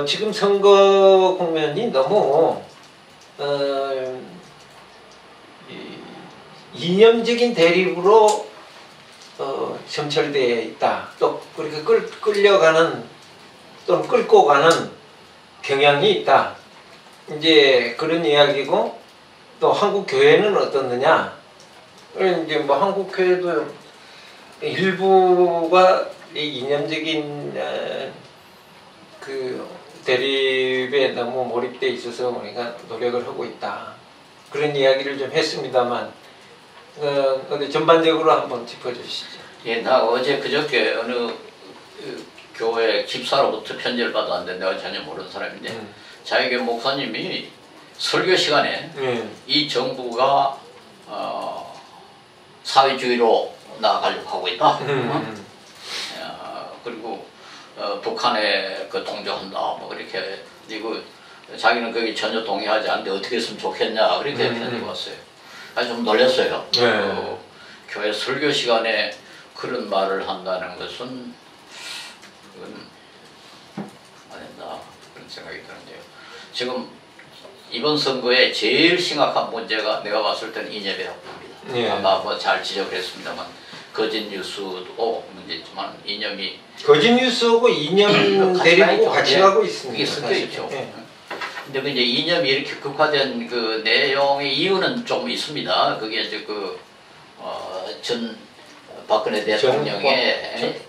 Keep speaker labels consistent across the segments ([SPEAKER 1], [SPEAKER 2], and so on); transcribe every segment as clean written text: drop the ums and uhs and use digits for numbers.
[SPEAKER 1] 지금 선거 국면이 너무 이념적인 대립으로 점철되어 있다. 또 그렇게 끌려가는 또는 끌고 가는 경향이 있다. 이제 그런 이야기고, 또 한국 교회는 어떻느냐? 이제 뭐 한국 교회도 일부가 이 이념적인 그 대립에 너무 몰입돼 있어서 우리가 노력을 하고 있다. 그런 이야기를 좀 했습니다만, 근데 전반적으로 한번 짚어주시죠.
[SPEAKER 2] 예, 나 어제 그저께 어느 교회 집사로부터 편지를 받았는데 내가 전혀 모르는 사람인데 자기 목사님이 설교 시간에 이 정부가 사회주의로 나아가려고 하고 있다. 그리고 북한에 그 동조한다. 뭐 그렇게 그리고 자기는 거기 전혀 동의하지 않는데 어떻게 했으면 좋겠냐 그렇게 편지가 왔어요. 아주 좀 놀랐어요. 교회 설교 시간에 그런 말을 한다는 것은 그건 안 된다 그런 생각이 드는데요. 지금 이번 선거에 제일 심각한 문제가 내가 봤을 때는 이념이라고 봅니다. 아까 뭐 잘 지적을 했습니다만 거짓 뉴스도 문제지만 이념이
[SPEAKER 1] 거짓 뉴스하고 이념 대립하고 같이 가고 있습니다.
[SPEAKER 2] 그게 섞여 있죠. 근데 그 이제 이념이 이렇게 극화된 그 내용의 이유는 좀 있습니다. 그게 이제 전 박근혜 대통령의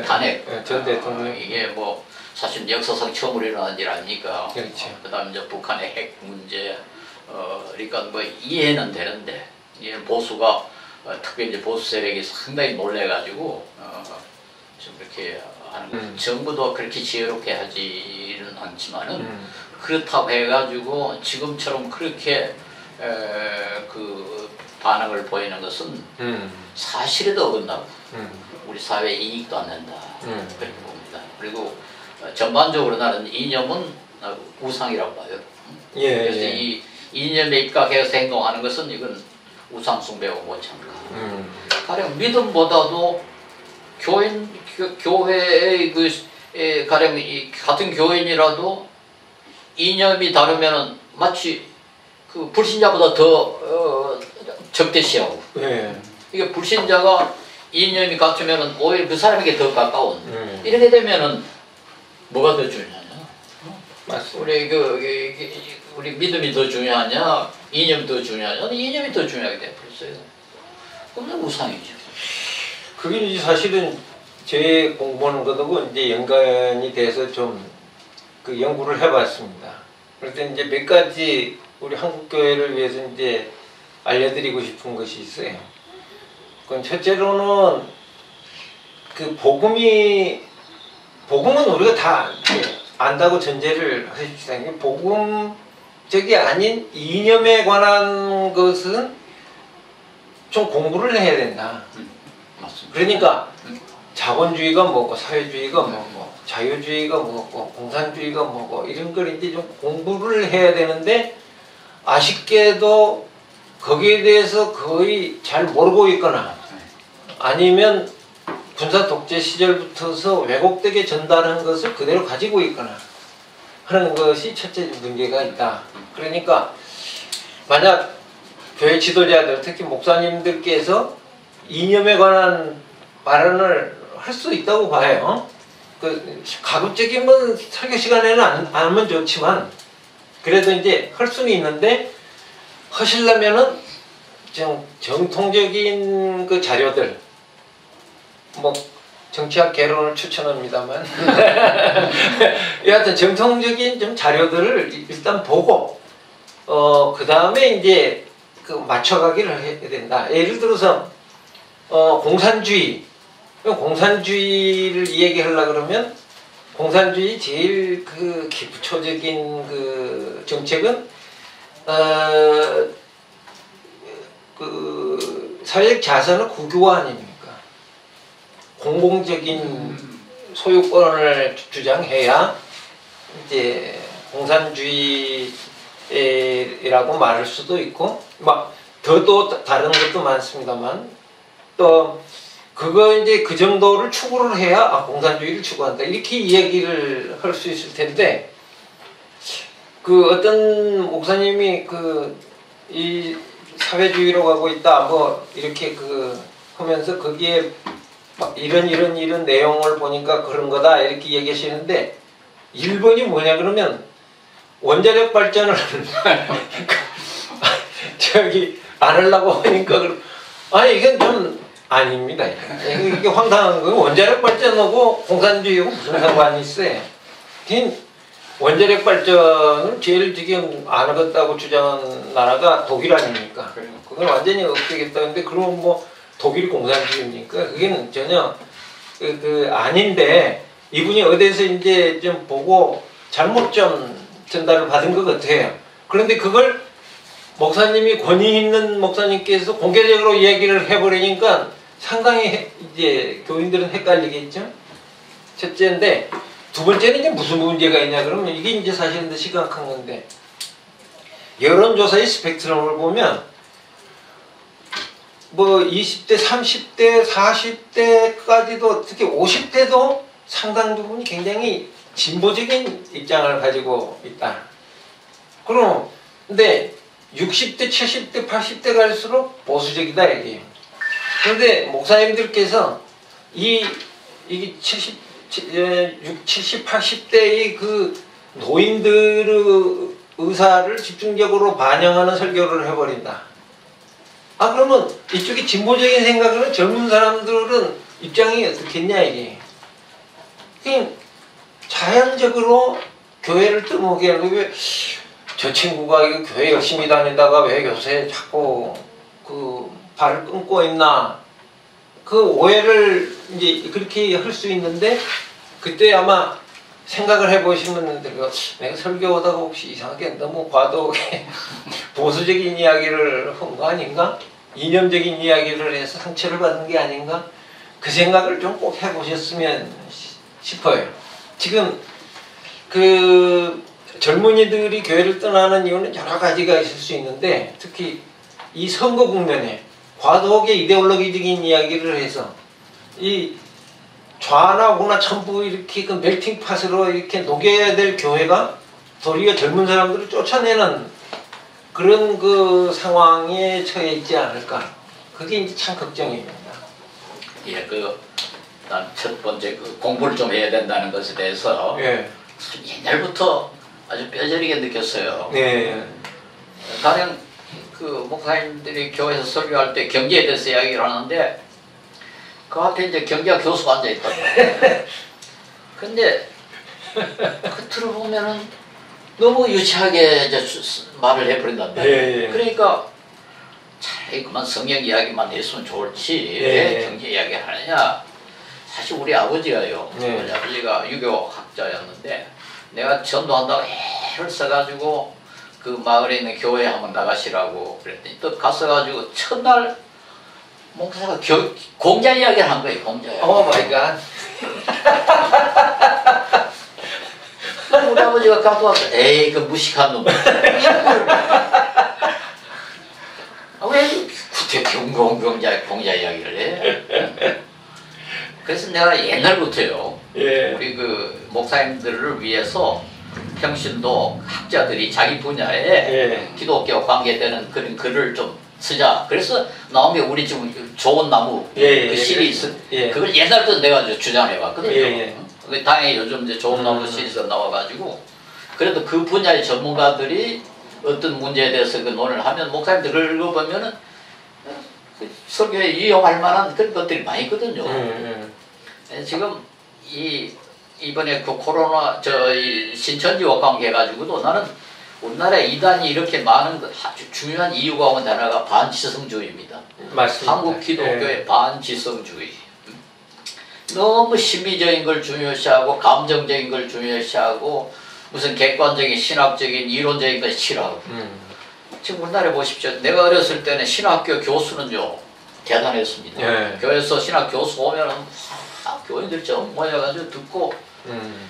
[SPEAKER 2] 탄핵
[SPEAKER 1] 전 대통령
[SPEAKER 2] 이게 뭐 사실 역사상 처음으로 일어난 일 아닙니까?
[SPEAKER 1] 그렇죠.
[SPEAKER 2] 그다음 이제 북한의 핵 문제 그러니까 뭐 이해는 되는데 이게 보수가 특히 이제 보수 세력이 상당히 놀래가지고 좀 이렇게 하는 정부도 그렇게 지혜롭게 하지는 않지만은 그렇다고 해가지고 지금처럼 그렇게 그 반응을 보이는 것은 사실에도 어긋나고 우리 사회에 이익도 안 된다 그렇게 봅니다. 그리고 전반적으로 나는 이념은 우상이라고 봐요. 그래서 이 이념에 입각해서 행동하는 것은 이건 우상 숭배하고 못지않다. 가령 믿음보다도 교회의 가령 같은 교인이라도 이념이 다르면은 마치 그 불신자보다 더 적대시하고. 이게 불신자가 이념이 같으면은 오히려 그 사람에게 더 가까운. 이렇게 되면은 뭐가 더 중요하냐?
[SPEAKER 1] 맞습니다.
[SPEAKER 2] 우리 믿음이 더 중요하냐? 이념이 더 중요하냐? 이념이 더 중요하게 돼버렸어요. 그건 우상이죠.
[SPEAKER 1] 그게 이제 사실은 제 공부하는 것하고 이제 연관이 돼서 좀 그 연구를 해봤습니다. 그래서 이제 몇 가지 우리 한국 교회를 위해서 이제 알려드리고 싶은 것이 있어요. 그건 첫째로는 그 복음은 우리가 다 안다고 전제를 하십시다. 복음적이 아닌 이념에 관한 것은 좀 공부를 해야 된다.
[SPEAKER 2] 맞습니다.
[SPEAKER 1] 그러니까 자본주의가 뭐고 사회주의가 뭐고 자유주의가 뭐고 공산주의가 뭐고 이런 걸 이제 좀 공부를 해야 되는데 아쉽게도 거기에 대해서 거의 잘 모르고 있거나 아니면 군사 독재 시절부터서 왜곡되게 전달한 것을 그대로 가지고 있거나 하는 것이 첫째 문제가 있다. 그러니까 만약 교회 지도자들 특히 목사님들께서 이념에 관한 발언을 할 수 있다고 봐요. 가급적이면 설교 시간에는 안 하면 좋지만 그래도 이제 할 수는 있는데 하시려면은 정통적인 그 자료들 뭐 정치학 개론을 추천합니다만 여하튼 정통적인 좀 자료들을 일단 보고 그 다음에 이제 그 맞춰가기를 해야 된다. 예를 들어서 공산주의를 얘기하려고 그러면 공산주의 제일 그 기초적인 그 정책은 그 사회적 자산의 국유화 아닙니까? 공공적인 소유권을 주장해야 이제 공산주의라고 말할 수도 있고 막 더도 다른 것도 많습니다만 또 그거 이제 그 정도를 추구를 해야 공산주의를 추구한다 이렇게 이야기를 할 수 있을 텐데 그 어떤 목사님이 그 이 사회주의로 가고 있다 뭐 이렇게 그 하면서 거기에 막 이런 내용을 보니까 그런 거다 이렇게 얘기하시는데 1번이 뭐냐 그러면 원자력 발전을 저기 안 하려고 하니까 아니 이건 좀 아닙니다. 이게 황당한 거예요. 원자력 발전하고 공산주의하고 무슨 상관이 있어요. 원자력 발전을 제일 지금 안 하겠다고 주장한 나라가 독일 아닙니까? 그건 완전히 없애겠다는데 그러면 뭐 독일 공산주의입니까? 그게는 전혀 아닌데 이분이 어디서 이제 좀 보고 잘못 좀 전달을 받은 것 같아요. 그런데 그걸 목사님이 권위 있는 목사님께서 공개적으로 이야기를 해버리니까 상당히 이제 교인들은 헷갈리겠죠. 첫째인데 두 번째는 이제 무슨 문제가 있냐 그러면 이게 이제 사실은 심각한 건데 여론조사의 스펙트럼을 보면 뭐 20대, 30대, 40대까지도 특히 50대도 상당 부분이 굉장히 진보적인 입장을 가지고 있다. 그럼 근데 60대, 70대, 80대 갈수록 보수적이다 얘기예요. 그런데 목사님들께서 이게 70, 80대의 그 노인들의 의사를 집중적으로 반영하는 설교를 해버린다. 그러면 이쪽이 진보적인 생각을 젊은 사람들은 입장이 어떻겠냐 이게. 그냥 자연적으로 교회를 떠먹게 하는 왜 저 친구가 이거 교회 열심히 다니다가 왜 요새 자꾸 그 발을 끊고 있나 그 오해를 이제 그렇게 할 수 있는데 그때 아마 생각을 해보시면 내가 설교하다가 혹시 이상하게 너무 과도하게 보수적인 이야기를 한 거 아닌가? 이념적인 이야기를 해서 상처를 받은 게 아닌가? 그 생각을 좀 꼭 해보셨으면 싶어요. 지금 그 젊은이들이 교회를 떠나는 이유는 여러 가지가 있을 수 있는데 특히 이 선거 국면에 과도하게 이데올로기적인 이야기를 해서 이 좌나 우나 전부 이렇게 그 멜팅팟으로 이렇게 녹여야 될 교회가 도리어 젊은 사람들을 쫓아내는 그런 그 상황에 처해 있지 않을까. 그게 이제 참 걱정입니다.
[SPEAKER 2] 예, 난 첫 번째 공부를 좀 해야 된다는 것에 대해서
[SPEAKER 1] 예.
[SPEAKER 2] 옛날부터 아주 뼈저리게 느꼈어요.
[SPEAKER 1] 예.
[SPEAKER 2] 가령 그 목사님들이 교회에서 설교할 때 경제에 대해서 이야기를 하는데 그 앞에 이제 경제학 교수가 앉아 있다고. 근데 겉으로 보면은 너무 유치하게 이제 말을 해버린단 말이에요.
[SPEAKER 1] 예.
[SPEAKER 2] 그러니까 차라리 그만 성경 이야기만 했으면 좋을지
[SPEAKER 1] 예.
[SPEAKER 2] 왜 경제 이야기를 하느냐. 사실 우리 아버지가요.
[SPEAKER 1] 예.
[SPEAKER 2] 우리 아버지가 유교학자였는데 내가 전도한다고 애를 써가지고 그 마을에 있는 교회에 한번 나가시라고 그랬더니 또 갔어가지고 첫날 목사가 공자 이야기를 한 거예요. 공자 이야기.
[SPEAKER 1] 오 마이 갓.
[SPEAKER 2] 우리 아버지가 가서 와서 에이 그 무식한 놈. 왜 구태 공자 이야기를 해? 그래서 내가 옛날부터요.
[SPEAKER 1] 예.
[SPEAKER 2] 우리 그 목사님들을 위해서 평신도 학자들이 자기 분야에
[SPEAKER 1] 예.
[SPEAKER 2] 기독교 관계되는 그런 글을 좀 쓰자. 그래서 나오면 우리 지금 좋은 나무
[SPEAKER 1] 예.
[SPEAKER 2] 그 시리즈
[SPEAKER 1] 예.
[SPEAKER 2] 그걸 옛날부터 내가 이제 주장해왔거든요.
[SPEAKER 1] 예.
[SPEAKER 2] 다행히 요즘 이제 좋은 나무 시리즈가 나와가지고 그래도 그 분야의 전문가들이 어떤 문제에 대해서 그 논의를 하면 목사님들 읽어보면은 그 설교에 이용할 만한 그런 것들이 많이 있거든요. 지금 이번에 그 코로나 이 신천지와 관계해가지고도 나는 우리나라에 이단이 이렇게 많은 아주 중요한 이유가 온 하나가 반지성주의입니다.
[SPEAKER 1] 맞습니다.
[SPEAKER 2] 한국 기독교의
[SPEAKER 1] 예.
[SPEAKER 2] 반지성주의. 너무 심리적인 걸 중요시하고 감정적인 걸 중요시하고 무슨 객관적인 신학적인 이론적인 걸 싫어하고 지금 우리나라에 보십시오. 내가 어렸을 때는 신학교 교수는요 대단했습니다.
[SPEAKER 1] 예.
[SPEAKER 2] 교회에서 신학 교수 오면은 교인들 좀 모여가지고 듣고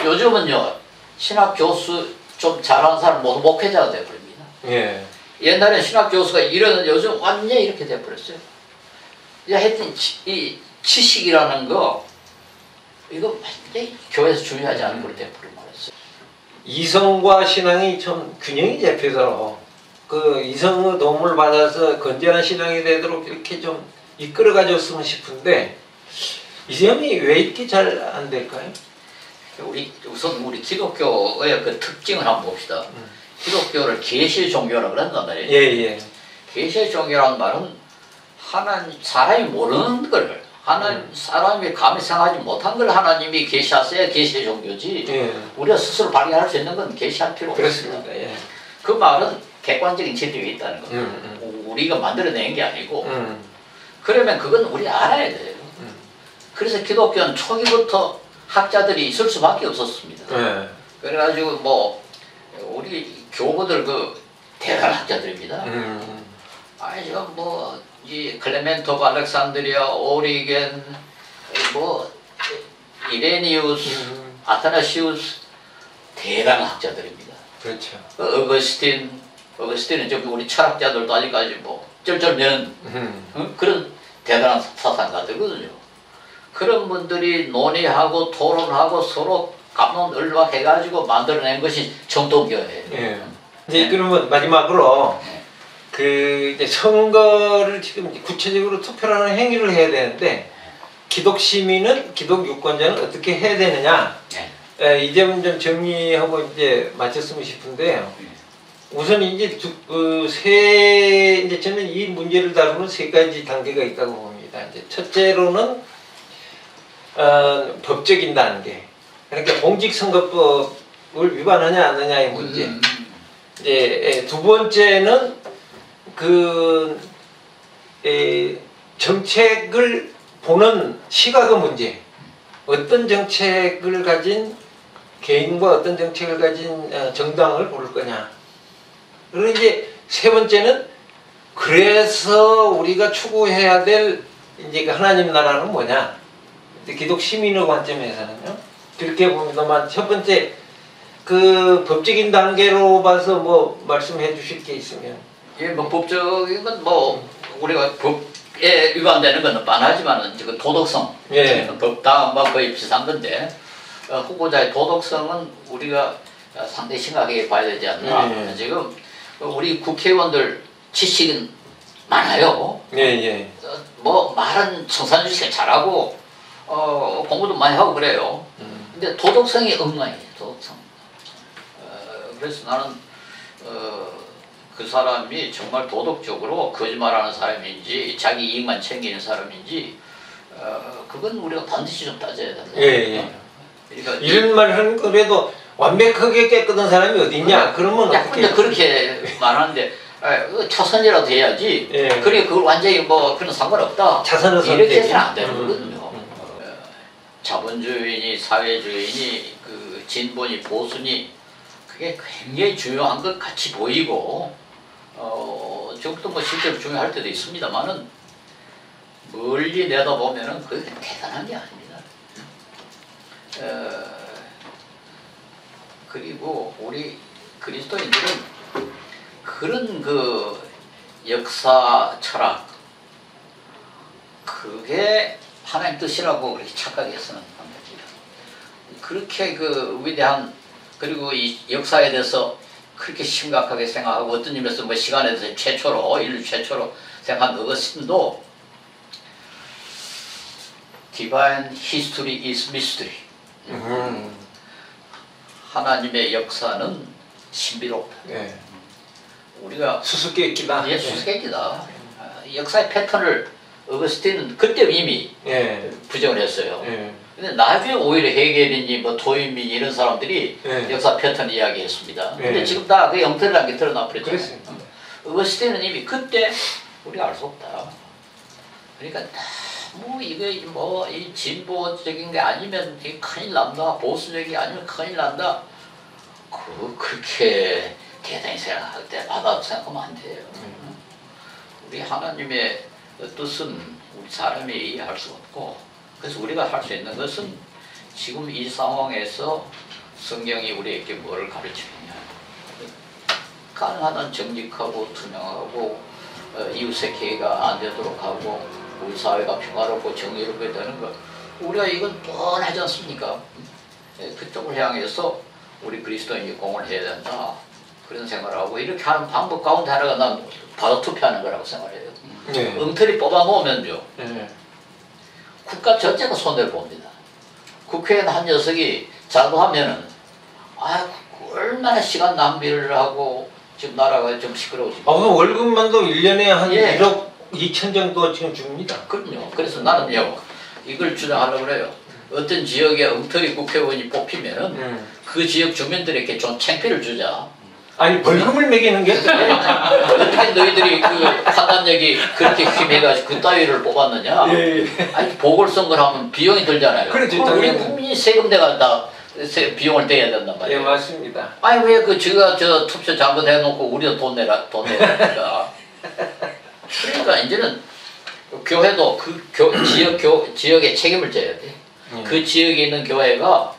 [SPEAKER 2] 요즘은요 신학 교수 좀 잘하는 사람 모두 목회자가 돼버립니다.
[SPEAKER 1] 예.
[SPEAKER 2] 옛날에 신학 교수가 이러는 요즘 완전히 이렇게 돼버렸어요. 하여튼 지식이라는 거 이거 완전히 교회에서 중요하지 않은 걸 대표로 말했어요.
[SPEAKER 1] 이성과 신앙이 좀 균형이 잡혀서 그 이성의 도움을 받아서 건전한 신앙이 되도록 이렇게 좀 이끌어 가졌으면 싶은데 이 점이 왜 이렇게 잘 안 될까요?
[SPEAKER 2] 우선 우리 기독교의 그 특징을 한번 봅시다. 기독교를 계시의 종교라고 그런단 말이에요.
[SPEAKER 1] 예.
[SPEAKER 2] 계시의 종교라는 말은 하나님 사람이 모르는 걸 사람이 감히 생각하지 못한 걸 하나님이 계시하셔야 계시의 종교지.
[SPEAKER 1] 예.
[SPEAKER 2] 우리가 스스로 발견할 수 있는 건 계시할 필요 없습니다.
[SPEAKER 1] 그렇습니다. 예.
[SPEAKER 2] 그 말은 객관적인 진리가 있다는 겁니다. 우리가 만들어낸 게 아니고 그러면 그건 우리 알아야 돼요. 그래서 기독교는 초기부터 학자들이 있을 수밖에 없었습니다.
[SPEAKER 1] 예.
[SPEAKER 2] 그래가지고 뭐 우리 교부들 그 대단한 학자들입니다. 아니 지금 뭐이 클레멘트 오브 알렉산드리아, 오리겐, 뭐 이레니우스, 아타나시우스 대단한 학자들입니다.
[SPEAKER 1] 그렇죠.
[SPEAKER 2] 어거스틴은 좀 우리 철학자들도 아직까지 뭐 쩔쩔매는 그런 대단한 사상가들거든요. 그런 분들이 논의하고 토론하고 서로 갑론을박해가지고 만들어낸 것이 정통교회예요.
[SPEAKER 1] 예. 이제 그러면 마지막으로 그 이제 선거를 지금 구체적으로 투표라는 행위를 해야 되는데 기독 시민은 기독 유권자는 어떻게 해야 되느냐 이 점 좀 정리하고 이제 마쳤으면 싶은데요. 우선 이제 이제 저는 이 문제를 다루는 세 가지 단계가 있다고 봅니다. 이제 첫째로는 법적인 단계. 그러니까 공직선거법을 위반하냐 안 하냐의 문제. 이제 두 번째는 정책을 보는 시각의 문제. 어떤 정책을 가진 개인과 어떤 정책을 가진 정당을 고를 거냐. 그리고 이제 세 번째는 그래서 우리가 추구해야 될 이제 하나님 나라는 뭐냐. 기독 시민의 관점에서는요. 그렇게 봅니다만 첫 번째 그 법적인 단계로 봐서 뭐 말씀해 주실 게 있으면.
[SPEAKER 2] 예, 뭐 법적인 건 뭐 우리가 법에 위반되는 건 뻔하지만은 그 도덕성,
[SPEAKER 1] 예.
[SPEAKER 2] 법당과 거의 비슷한 건데 후보자의 도덕성은 우리가 상당히 심각하게 봐야 되지 않나. 지금 우리 국회의원들 지식은 많아요.
[SPEAKER 1] 예.
[SPEAKER 2] 뭐 말은 청산유식을 잘하고 공부도 많이 하고 그래요. 근데 도덕성이 엉망이에요. 도덕성. 그래서 나는 그 사람이 정말 도덕적으로 거짓말하는 사람인지 자기 이익만 챙기는 사람인지 그건 우리가 반드시 좀 따져야 된다.
[SPEAKER 1] 예.
[SPEAKER 2] 그러니까
[SPEAKER 1] 이런 말을 하는 그래도 완벽하게 깨끗한 사람이 어디 있냐? 그러면
[SPEAKER 2] 근데 그렇게 말하는데 차선이라도 해야지.
[SPEAKER 1] 예.
[SPEAKER 2] 그래 그걸 완전히 뭐 그런 상관없다.
[SPEAKER 1] 차선의 선택이.
[SPEAKER 2] 이렇게 해서는 안 되는 거거든요. 자본주의니 사회주의니 그 진보니 보수니 그게 굉장히 중요한 것 같이 보이고 저것도 뭐 실제로 중요할 때도 있습니다만은 멀리 내다보면은 그게 대단한 게 아닙니다. 그리고 우리 그리스도인들은 그런 그 역사 철학 그게 하나님 뜻이라고 그렇게 착각해서는 안 됩니다. 그렇게 그 위대한 그리고 이 역사에 대해서 그렇게 심각하게 생각하고 어떤 의미에서 뭐 시간에 대해서 최초로 인류 최초로 생각한 어거스틴도 Divine History is Mystery. 하나님의 역사는 신비롭다.
[SPEAKER 1] 예.
[SPEAKER 2] 우리가
[SPEAKER 1] 수수께끼다.
[SPEAKER 2] 예, 수수께끼다. 역사의 패턴을 어거스틴은 그때 이미 부정을 했어요. 근데 나중에 오히려 헤겔이니 뭐 도이미 이런 사람들이 역사 패턴 이야기했습니다. 근데 지금 다 그 형태라는 게 드러나 버렸잖아요. 어거스틴은 이미 그때 우리가 알 수 없다. 그러니까 뭐 이게 뭐 이 진보적인 게 아니면 이게 큰일 난다. 보수적이 아니면 큰일 난다. 그렇게 대단히 생각할 때 받아 생각하면 안 돼요. 우리 하나님의 뜻은 우리 사람이 이해할 수 없고 그래서 우리가 할 수 있는 것은 지금 이 상황에서 성경이 우리에게 뭐를 가르치느냐 가능한 한 정직하고 투명하고 이웃의 개가 안 되도록 하고 우리 사회가 평화롭고 정의롭게 되는 거 우리가 이건 뻔하지 않습니까? 그쪽을 향해서 우리 그리스도인이 공을 해야 된다 그런 생각을 하고 이렇게 하는 방법 가운데 하나가 난 바로 투표하는 거라고 생각해요.
[SPEAKER 1] 네.
[SPEAKER 2] 엉터리 뽑아 놓으면요
[SPEAKER 1] 네.
[SPEAKER 2] 국가 전체가 손해를 봅니다. 국회의원 한 녀석이 자도하면은 얼마나 시간 낭비를 하고 지금 나라가 좀 시끄러워지고.
[SPEAKER 1] 오늘 월급만도 1년에 한
[SPEAKER 2] 예.
[SPEAKER 1] 1억 2천 정도 지금 줍니다.
[SPEAKER 2] 그럼요. 그래서 나는요 이걸 주장하려고 그래요. 어떤 지역에 엉터리 국회의원이 뽑히면은 그 지역 주민들에게 좀 창피를 주자.
[SPEAKER 1] 아니 벌금을 매기는 게
[SPEAKER 2] 어떻게 너희들이 그 판단력이 그렇게 힘해가지고 그 따위를 뽑았느냐?
[SPEAKER 1] 예.
[SPEAKER 2] 아니 보궐선거를 하면 비용이 들잖아요.
[SPEAKER 1] 그렇죠,
[SPEAKER 2] 우리
[SPEAKER 1] 당연히.
[SPEAKER 2] 국민이 세금 내가 다 비용을 떼야 된단
[SPEAKER 1] 예,
[SPEAKER 2] 말이에요.
[SPEAKER 1] 맞습니다.
[SPEAKER 2] 아니 왜 그 제가 저 투표 잘못해놓고 우리도 돈 내라 그러니까. 그러니까 이제는 교회도 그 지역에 책임을 져야 돼. 그 지역에 있는 교회가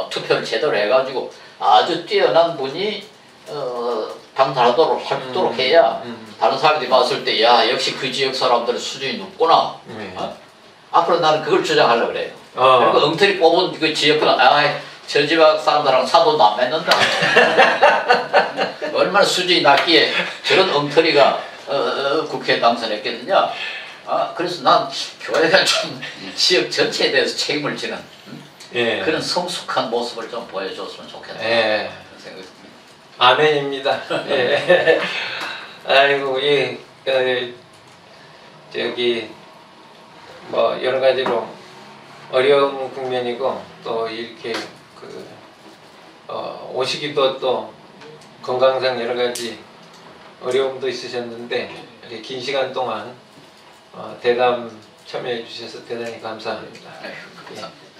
[SPEAKER 2] 투표를 제대로 해가지고 아주 뛰어난 분이 당선하도록 할 수 있도록 해야 다른 사람들이 봤을 때 야 역시 그 지역 사람들은 수준이 높구나. 앞으로 나는 그걸 주장하려고 그래요. 그리고 엉터리 뽑은 그 지역은 저 지역 사람들랑 사돈도 안 맺는다. 얼마나 수준이 낮기에 저런 엉터리가 국회에 당선했겠느냐. 그래서 난 교회가 좀 지역 전체에 대해서 책임을 지는
[SPEAKER 1] 예.
[SPEAKER 2] 그런 성숙한 모습을 좀 보여줬으면 좋겠다.
[SPEAKER 1] 예.
[SPEAKER 2] 그런 생각이 듭니다.
[SPEAKER 1] 아멘입니다. 예. 아이고 저기 뭐 여러 가지로 어려운 국면이고 또 이렇게 오시기도 또 건강상 여러 가지 어려움도 있으셨는데 이렇게 긴 시간 동안 대담 참여해 주셔서 대단히 감사합니다.
[SPEAKER 2] 아이고, 감사합니다.